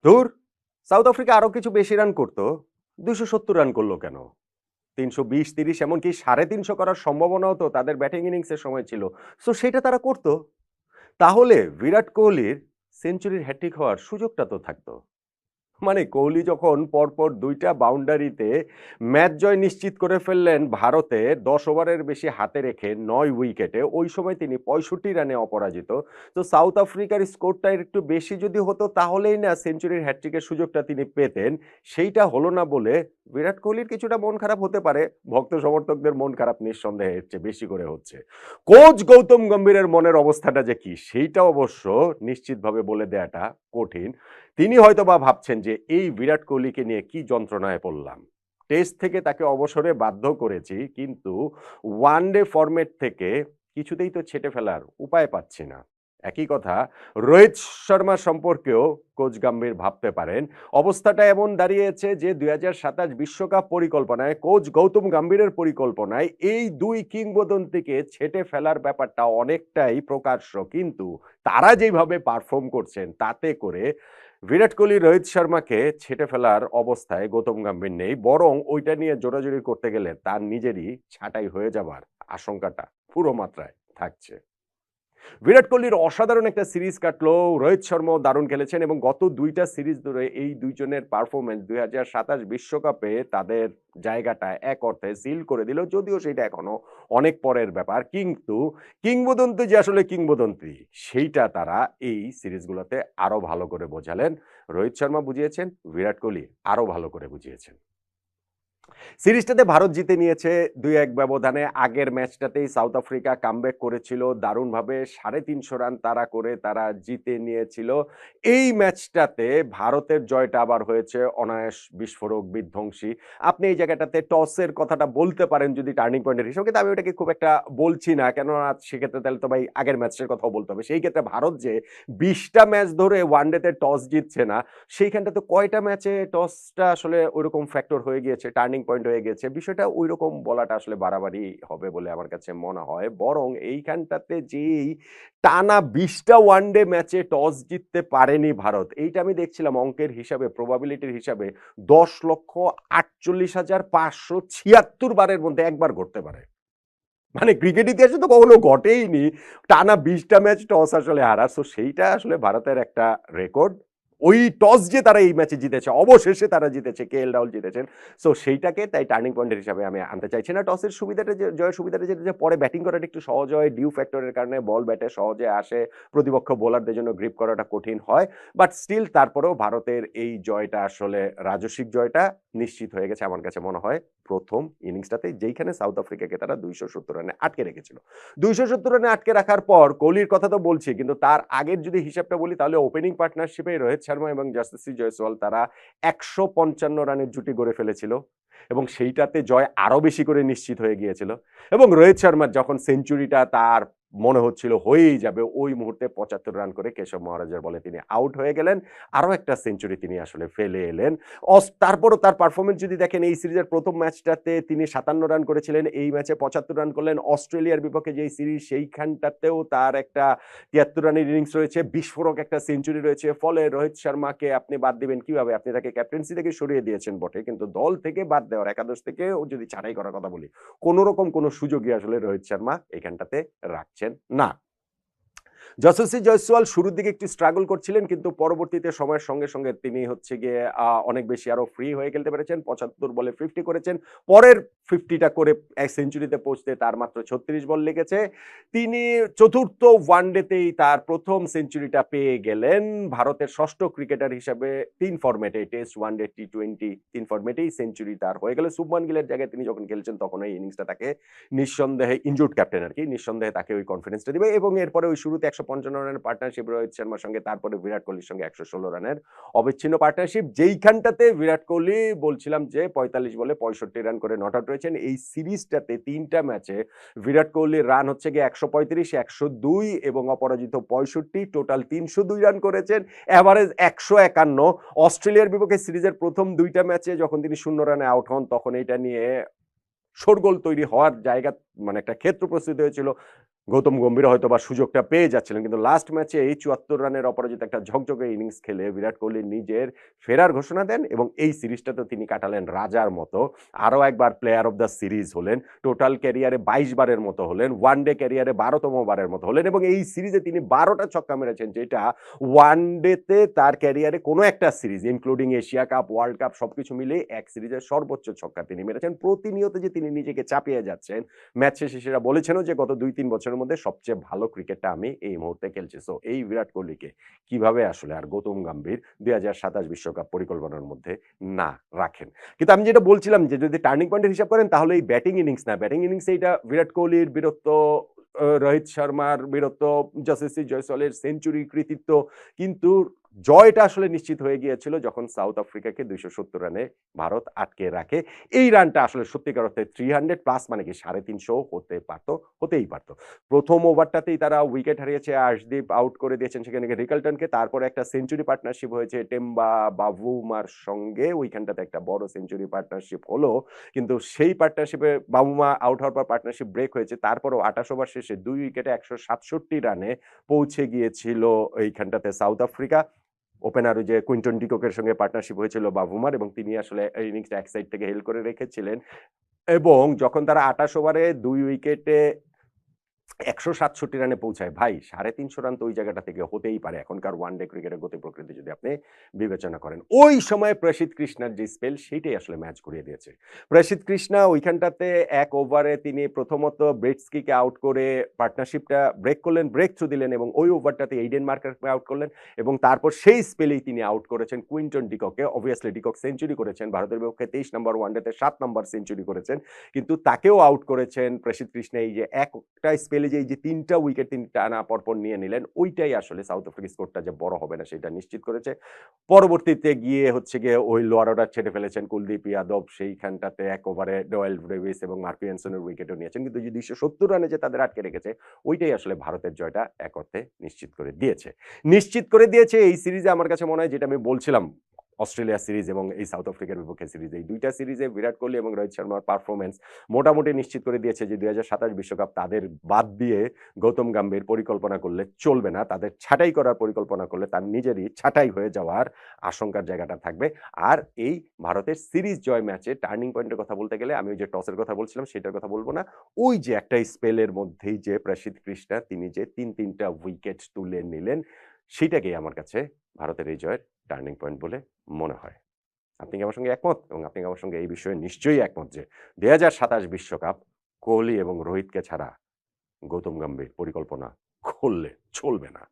ধুর! South Africa আরো কিছু বেশি রান করত। ২৭০ রান করল কেন? ৩২০-৩০ এমনকি ৩৫০ করার সম্ভাবনাও তো তাদের ব্যাটিং ইনিংসের সময় ছিল। সো সেটা তারা করত। তাহলে বিরাট কোহলির সেঞ্চুরির হ্যাট্রিক হওয়ার সুযোগটা তো থাকতো। মানে কোহলি যখন পরপর ২ টা বাউন্ডারিতে ম্যাচ জয় নিশ্চিত করে ফেললেন ভারতে ১০ ওভারের বেশি হাতে রেখে ৯ উইকেটে, ওই সময় তিনি ৬৫ রানে অপরাজিত। তো সাউথ আফ্রিকার স্কোরটা একটু বেশি যদি হতো তাহলেই না সেঞ্চুরির হ্যাট্রিকের সুযোগটা তিনি পেতেন। সেইটা হলো না বলে বিরাট কোহলির কিছুটা মন খারাপ হতে পারে। ভক্ত সমর্থকদের মন খারাপ নিঃসন্দেহে এর চেয়ে বেশি করে হচ্ছে। কোচ গৌতম গম্ভীরের মনের অবস্থাটা যে কি সেইটা অবশ্য নিশ্চিতভাবে বলে দেয়াটা কঠিন। তিনি হয়তোবা ভাবছেন যে এই বিরাট কোহলিকে নিয়ে কি যন্ত্রণায় পড়লাম। টেস্ট থেকে তাকে অবসরে বাধ্য করেছি, কিন্তু ওয়ানডে ফরম্যাট থেকে কিছুতেই তো ছেঁটে ফেলার উপায় পাচ্ছি না। একই কথা রোহিত শর্মা সম্পর্কেও কোচ গম্ভীর ভাবতে পারেন। অবস্থাটা এমন দাঁড়িয়েছে যে ২০২৭ বিশ্বকাপ পরিকল্পনায় কোচ গৌতম গম্ভীরের পরিকল্পনায় এই ২ কিংবদন্তিকে ছেঁটে ফেলার ব্যাপারটা অনেকটাই প্রকাশ্য। কিন্তু তারা যেভাবে পারফর্ম করছেন তাতে করে বিরাট কোহলি রোহিত শর্মাকে ছেঁটে ফেলার অবস্থায় গৌতম গম্ভীর নেই, বরং ওইটা নিয়ে জোরাজুরি করতে গেলে তার নিজেরই ছাঁটাই হয়ে যাবার আশঙ্কাটা পুরো মাত্রায় থাকছে। বিরাট কোহলির অসাধারণ একটা সিরিজ কাটলো, রোহিত শর্মাও দারুণ খেলেছেন এবং গত ২ টা সিরিজ ধরে এই ২ জনের পারফরম্যান্স ২০২৭ বিশ্বকাপে তাদের জায়গাটা এক অর্থে সিল করে দিল। যদিও সেটা এখনো অনেক পরের ব্যাপার। কিন্তু কিংবদন্তি যে আসলে কিংবদন্তি সেইটা তারা এই সিরিজগুলোতে আরো ভালো করে বোঝালেন। রোহিত শর্মা বুঝিয়েছেন, বিরাট কোহলি আরো ভালো করে বুঝিয়েছেন। সিরিজটাতে ভারত জিতে নিয়েছে ২-১ ব্যবধানে। আগের ম্যাচটাতেই সাউথ আফ্রিকা কামব্যাক করেছিল দারুণভাবে। ৩৫০ রান তাড়া করে তারা জিতে নিয়েছিল। এই ম্যাচটাতে ভারতের জয়টা আবার হয়েছে অনায়াস, বিস্ফোরক, বিধ্বংসী। আপনি এই জায়গাটাতে টসের কথাটা বলতে পারেন যদি টার্নিং পয়েন্টের হিসাবে, কিন্তু আমি ওটাকে খুব একটা বলছি না। কেননা সেক্ষেত্রে তাহলে তো ভাই আগের ম্যাচের কথাও বলতে হবে। সেই ক্ষেত্রে ভারত যে ২০ টা ম্যাচ ধরে ওয়ানডেতে টস জিতছে না, সেইখানটাতে কয়টা ম্যাচে টসটা আসলে ঐরকম ফ্যাক্টর হয়ে গিয়েছে, টার্নিং পয়েন্ট হয়ে গিয়েছে। বিষয়টা ঐরকম বলাটা আসলে বাড়াবাড়ি হবে বলে আমার কাছে মনে হয়। বরং এইখানটাতে যেই টানা ২০ টা ওয়ানডে ম্যাচে টস জিততে পারেনি ভারত, এইটা আমি দেখছিলাম অঙ্কের হিসাবে, প্রবাবিলিটির হিসাবে ১০,৪৮,৫৭৬ বারের মধ্যে একবার ঘটতে পারে। মানে ক্রিকেট ইতিহাসে তো কখনো ঘটেইনি টানা ২০ টা ম্যাচ টস আসলে হারা। সো সেইটা আসলে ভারতের একটা রেকর্ড। ওই টস যে তারা এই ম্যাচে জিতেছে, অবশেষে তারা জিতেছে, কেএল রাহুল জিতেছেন। সো সেইটাকে তাই টার্নিং পয়েন্টের হিসাবে আমি আনতে চাইছি না। টসের সুবিধাটা যে জয়ের সুবিধাটা যেটা যে পরে ব্যাটিং করাটা একটু সহজ হয়। ডিউ ফ্যাক্টরের কারণে বল ব্যাটে সহজে আসে। প্রতিপক্ষ বোলারদের জন্য গ্রিপ করাটা কঠিন হয়। বাট স্টিল তারপরেও ভারতের এই জয়টা আসলে রাজস্বিক জয়টা নিশ্চিত হয়ে গেছে আমার কাছে মনে হয় প্রথম ইনিংসটাতে, যেইখানে সাউথ আফ্রিকাকে তারা ২৭০ রানে আটকে রেখেছিল। ২৭০ রানে আটকে রাখার পর কোহলির কথা তো বলছি, কিন্তু তার আগের যদি হিসাবটা বলি তাহলে ওপেনিং পার্টনারশিপে রোহিত শর্মা এবং যশস্বী জয়সওয়াল তারা ১৫৫ রানের জুটি গড়ে ফেলেছিল এবং সেইটাতে জয় আরো বেশি করে নিশ্চিত হয়ে গিয়েছিল। এবং রোহিত শর্মার যখন সেঞ্চুরিটা তার মনে হচ্ছিল হয়েই যাবে, ওই মুহূর্তে ৭৫ রান করে কেশব মহারাজের বলে তিনি আউট হয়ে গেলেন। আরো একটা সেঞ্চুরি তিনি আসলে ফেলে এলেন। তারপরও তার পারফরমেন্স যদি দেখেন, এই সিরিজের প্রথম ম্যাচটাতে তিনি ৫৭ রান করেছিলেন, এই ম্যাচে ৭৫ রান করলেন। অস্ট্রেলিয়ার বিপক্ষে যেই সিরিজ সেইখানটাতেও তার একটা ৭৩ রানের ইনিংস রয়েছে, বিস্ফোরক একটা সেঞ্চুরি রয়েছে। ফলে রোহিত শর্মাকে আপনি বাদ দিবেন কিভাবে? আপনি তাকে ক্যাপ্টেন্সি থেকে সরিয়ে দিয়েছেন বটে, কিন্তু দল থেকে বাদ দেওয়ার, একাদশ থেকে যদি ছাঁটাই করার কথা বলি, কোন রকম কোন সুযোগই আসলে রোহিত শর্মা এখানটাতে রাখছেন না। যশস্বী জয়সওয়াল শুরুর দিকে একটু স্ট্রাগল করছিলেন, কিন্তু পরবর্তীতে সময়ের সঙ্গে সঙ্গে তিনি হচ্ছে গিয়ে অনেক বেশি আরো ফ্রি হয়ে খেলতে পেরেছেন। ৭৫ বলে ৫০ করেছেন। পরের ৫০টা করে এক সেঞ্চুরিতে পৌঁছতে তার মাত্র ৩৬ বল লেগেছে। তিনি চতুর্থ ওয়ানডেতেই তার প্রথম সেঞ্চুরিটা পেয়ে গেলেন। ভারতের ষষ্ঠ ক্রিকেটার হিসাবে ৩ ফরম্যাটে, টেস্ট, ওয়ানডে, টি-২০ ৩ ফরম্যাটেই সেঞ্চুরি তার হয়ে গেল। শুভমান গিলের জায়গায় তিনি যখন খেলছেন তখন এই ইনিংসটা তাকে নিঃসন্দেহে, ইনজুরড ক্যাপ্টেন আরকি, নিঃসন্দেহে তাকে ওই কনফিডেন্সটা দিবে এবং এরপরে ওই শুরুতে ১৫৫ রানের পার্টনারশিপ রোহিত শর্মার সঙ্গে, তারপরে বিরাট কোহলির সঙ্গে ১১৬ রানের অবিচ্ছিন্ন পার্টনারশিপ। যেইখানটাতে বিরাট কোহলি বলছিলাম যে ৪৫ বলে ৬৫ রান করে নট আউট রয়েছেন। এই সিরিজটাতে ৩ টা ম্যাচে বিরাট কোহলির রান হচ্ছে গিয়ে ১৩৫, ১০২ এবং অপরাজিত ৬৫, টোটাল ৩০২ রান করেছেন, এভারেজ ১৫১। অস্ট্রেলিয়ার বিপক্ষে সিরিজের প্রথম ২ টা ম্যাচে যখন তিনি ০ রানে আউট হন তখন এইটা নিয়ে শোরগোল তৈরি হওয়ার জায়গা, মানে একটা ক্ষেত্র প্রস্তুত হয়েছিল। গৌতম গম্ভীর হয়তো বা সুযোগটা পেয়ে যাচ্ছিলেন, কিন্তু লাস্ট ম্যাচে এই ৭৪ রানের অপরাজিত একটা ঝকঝকে ইনিংস খেলে বিরাট কোহলি নিজের ফেরার ঘোষণা দেন এবং এই সিরিজটাতে তিনি কাটালেন রাজার মতো। আরও একবার প্লেয়ার অফ দ্য সিরিজ হলেন, টোটাল ক্যারিয়ারে ২২ বারের মতো হলেন, ওয়ান ডে ক্যারিয়ারে ১২তম বারের মতো হলেন এবং এই সিরিজে তিনি ১২টা ছক্কা মেরেছেন, যেটা ওয়ান ডেতে তার ক্যারিয়ারে কোনো একটা series including Asia cup, world cup সবকিছু মিলে এক সিরিজের সর্বোচ্চ ছক্কা তিনি মেরেছেন। প্রতিনিয়ত যে তিনি নিজেকে চাপিয়ে যাচ্ছেন, ম্যাচ শেষে সেটা বলেছেনও যে গত ২-৩ বছরের মধ্যে সবচেয়ে ভালো ক্রিকেটটা আমি এই মুহূর্তে খেলছি। সো এই বিরাট কোহলিকে কিভাবে আসলে আর গৌতম গম্ভীর ২০২৭ বিশ্বকাপ পরিকল্পনার মধ্যে না রাখেন। কিন্তু আমি যেটা বলছিলাম যে যদি টার্নিং পয়েন্টের হিসাব করেন তাহলে এই ব্যাটিং ইনিংস না, ব্যাটিং ইনিংসে এইটা বিরাট কোহলির বীরত্ব, রোহিত শর্মার বীরত্ব, যশস্বী জয়সওয়ালের সেঞ্চুরি কৃতিত্ব, কিন্তু জয়টা আসলে নিশ্চিত হয়ে গিয়েছিল যখন সাউথ আফ্রিকাকে ২৭০ রানে ভারত আটকে রাখে। এই রানটা আসলে সত্যিকার অর্থে 300 প্লাস মানে কি ৩৫০ হতে পারত, হতেই পারত। প্রথম ওভারটাতেই তারা উইকেট হারিয়েছে, আর্শদীপ আউট করে দিয়েছেন সেখানে রিকালটনকে, তারপরে একটা সেঞ্চুরি পার্টনারশিপ হয়েছে টেম্বা বাভুমার সঙ্গে, ওইখানটাতে একটা বড় সেঞ্চুরি পার্টনারশিপ হলো, কিন্তু সেই পার্টনারশিপে বাভুমা আউট হওয়ার পর পার্টনারশিপ ব্রেক হয়েছে। তারপরেও ২৮ ওভার শেষে ২ উইকেটে ১৬৭ রানে পৌঁছে গিয়েছিল এইখানটাতে সাউথ আফ্রিকা। ওপেনার ওই যে কুইন্টন ডিককের সঙ্গে পার্টনারশিপ হয়েছিল বাভুমার এবং তিনি আসলে এই ইনিংসটা এক সাইড থেকে হেল করে রেখেছিলেন এবং যখন তারা ২৮ ওভারে ২ উইকেটে ১৬৭ রানে পৌঁছায়, ভাই ৩৫০ রান তো ওই জায়গাটা থেকে হতেই পারে এখনকার ওয়ান ডে ক্রিকেটের গতি প্রকৃতি যদি আপনি বিবেচনা করেন। ওই সময় প্রসিদ্ধ কৃষ্ণার যে স্পেল সেইটাই আসলে ম্যাচ ঘুরিয়ে দিয়েছে। প্রসিদ্ধ কৃষ্ণা ওইখানটাতে ১ ওভারে তিনি প্রথমত ব্রেটস্কিকে আউট করে পার্টনারশিপটা ব্রেক করলেন, ব্রেক থ্রু দিলেন এবং ওই ওভারটাতে এইডেন মার্কারকে আউট করলেন এবং তারপর সেই স্পেলেই তিনি আউট করেছেন কুইন্টন ডিককে। অবভিয়াসলি ডিকক সেঞ্চুরি করেছেন, ভারতের বিপক্ষে ২৩ নম্বর ওয়ানডেতে ৭ নম্বর সেঞ্চুরি করেছেন, কিন্তু তাকেও আউট করেছেন প্রসিদ্ধ কৃষ্ণা। এই যে একটা স্পেলে যে এই যে ৩টা উইকেট তিনি টানা পরপর নিয়ে নিলেন, ওইটাই আসলে সাউথ আফ্রিকার স্কোরটা যে বড় হবে না সেটা নিশ্চিত করেছে। পরবর্তীতে গিয়ে হচ্ছে গিয়ে ওই লোয়ার অর্ডার ছেড়ে ফেলেছেন কুলদীপ যাদব, সেইখানটাতে ১ ওভারে ডয়েল ডেভিস এবং মার্ক ইয়ানসনের উইকেটও নিয়েছেন, কিন্তু যে ২৭০ রানে যে তাদের আটকে রেখেছে ওইটাই আসলে ভারতের জয়টা এক অর্থে নিশ্চিত করে দিয়েছে। নিশ্চিত করে দিয়েছে এই সিরিজে আমার কাছে মনে হয়, যেটা আমি বলছিলাম অস্ট্রেলিয়া সিরিজ এবং এই সাউথ আফ্রিকার বিপক্ষে সিরিজ, এই দুইটা সিরিজে বিরাট কোহলি এবং রোহিত শর্মার পারফরমেন্স মোটামুটি নিশ্চিত করে দিয়েছে যে ২০২৭ বিশ্বকাপ তাদের বাদ দিয়ে গৌতম গম্ভীর পরিকল্পনা করলে চলবে না, তাদের ছাঁটাই করার পরিকল্পনা করলে তার নিজেরই ছাঁটাই হয়ে যাওয়ার আশঙ্কার জায়গাটা থাকবে। আর এই ভারতের সিরিজ জয় ম্যাচে টার্নিং পয়েন্টের কথা বলতে গেলে আমি ওই যে টসের কথা বলছিলাম সেটার কথা বলবো না, ওই যে একটা স্পেলের মধ্যেই যে প্রসিদ্ধ কৃষ্ণা তিনি যে ৩-৩টা উইকেট তুলে নিলেন, সেটাকেই আমার কাছে ভারতের এই জয়ের টার্নিং পয়েন্ট বলে মনে হয়। আপনি কি আমার সঙ্গে একমত? এবং আপনি কি আমার সঙ্গে এই বিষয়ে নিশ্চয়ই একমত যে ২০২৭ বিশ্বকাপ কোহলি এবং রোহিতকে ছাড়া গৌতম গম্ভীর পরিকল্পনা করলে চলবে না।